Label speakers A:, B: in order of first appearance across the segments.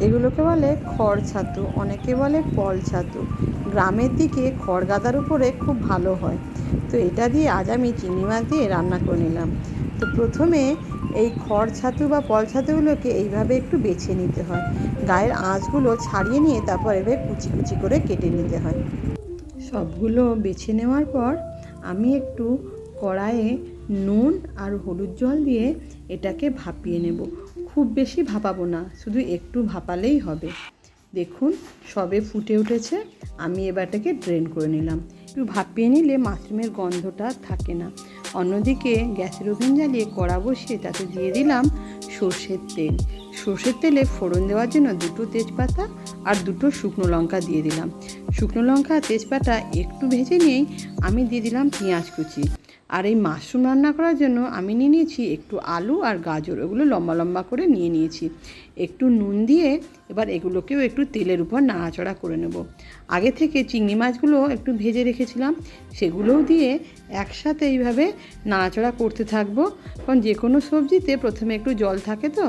A: এগুলোকে বলে খড় ছাতু, অনেকে বলে পল ছাতু। গ্রামের দিকে খড় গাদার উপরে খুব ভালো হয়। তো এটা দিয়ে আজ আমি চিংড়ি মাছ দিয়ে রান্না করে নিলাম। তো প্রথমে এই খড় ছাতু বা পল ছাতুগুলোকে এইভাবে একটু বেছে নিতে হয়, গায়ের আঁশগুলো ছাড়িয়ে নিয়ে তারপর এভাবে কুচি কুচি করে কেটে নিতে হয়। সবগুলো বেছে নেওয়ার পর আমি একটু কড়াইয়ে নুন আর হলুদ জল দিয়ে এটাকে ভাপিয়ে নেব। খুব বেশি ভাপাবো না, শুধু একটু ভাপালেই হবে। দেখুন সবে ফুটে উঠেছে, আমি এবারটাকে ড্রেন করে নিলাম। একটু ভাপিয়ে নিলে মাশরুমের গন্ধটা থাকে না। অন্যদিকে গ্যাসের ওভেন জ্বালিয়ে কড়া বসিয়ে তাতে দিয়ে দিলাম সর্ষের তেল। সর্ষের তেলে ফোড়ন দেওয়ার জন্য 2টো তেজপাতা আর 2টো শুকনো লঙ্কা দিয়ে দিলাম। শুকনো লঙ্কা আর তেজপাতা একটু ভেজে নিয়েই আমি দিয়ে দিলাম পেঁয়াজ কুচি। আর এই মাশরুম রান্না করার জন্য আমি নিয়ে নিয়েছি একটু আলু আর গাজর, ওগুলো লম্বা লম্বা করে নিয়ে নিয়েছি। একটু নুন দিয়ে এবার এগুলোকেও একটু তেলের উপর নাড়াচাড়া করে নেব। আগে থেকে চিংড়ি মাছগুলো একটু ভেজে রেখেছিলাম, সেগুলোও দিয়ে একসাথে এইভাবে নাড়াচাড়া করতে থাকবো। কারণ যে কোনো সবজিতে প্রথমে একটু জল থাকে, তো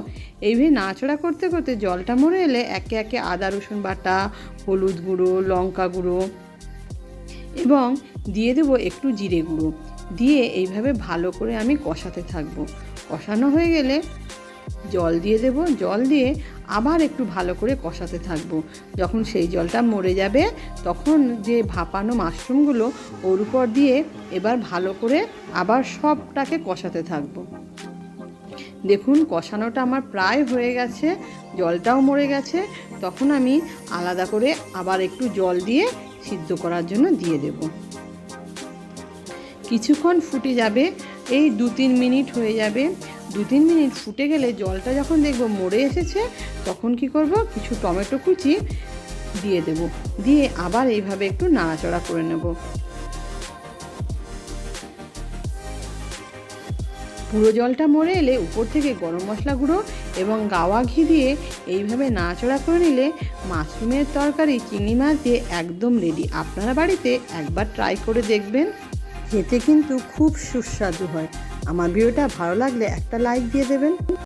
A: এইভাবে নাড়াচাড়া করতে করতে জলটা মরে এলে একে একে আদা রসুন বাটা, হলুদ গুঁড়ো, লঙ্কা গুঁড়ো এবং দিয়ে দেবো একটু জিরে গুঁড়ো দিয়ে এইভাবে ভালো করে আমি কষাতে থাকবো। কষানো হয়ে গেলে জল দিয়ে দেব, জল দিয়ে আবার একটু ভালো করে কষাতে থাকবো। যখন সেই জলটা মরে যাবে তখন যে ভাপানো মাশরুমগুলো ওর উপর দিয়ে এবার ভালো করে আবার সবটাকে কষাতে থাকবো। দেখুন কষানোটা আমার প্রায় হয়ে গেছে, জলটাও মরে গেছে। তখন আমি আলাদা করে আবার একটু জল দিয়ে সিদ্ধ করার জন্য দিয়ে দেব। কিছুক্ষণ ফুটে যাবে, এই 2-3 মিনিট হয়ে যাবে। 2-3 মিনিট ফুটে গেলে জলটা যখন দেখব মরে এসেছে, তখন কি করব, কিছু টমেটো কুচি দিয়ে দেব, দিয়ে আবার এইভাবে একটু নাড়াচাড়া করে নেব। পুরো জলটা মরে এলে উপর থেকে গরম মশলা গুঁড়ো এবং গাওয়া ঘি দিয়ে এইভাবে নাড়াচাড়া করে নিলে মাশরুমের তরকারি চিংড়ি মাছ দিয়ে একদম রেডি। আপনারা বাড়িতে একবার ট্রাই করে দেখবেন, খেতে কিন্তু খুব সুস্বাদু হয়। আমার ভিডিওটা ভালো লাগলে একটা লাইক দিয়ে দেবেন।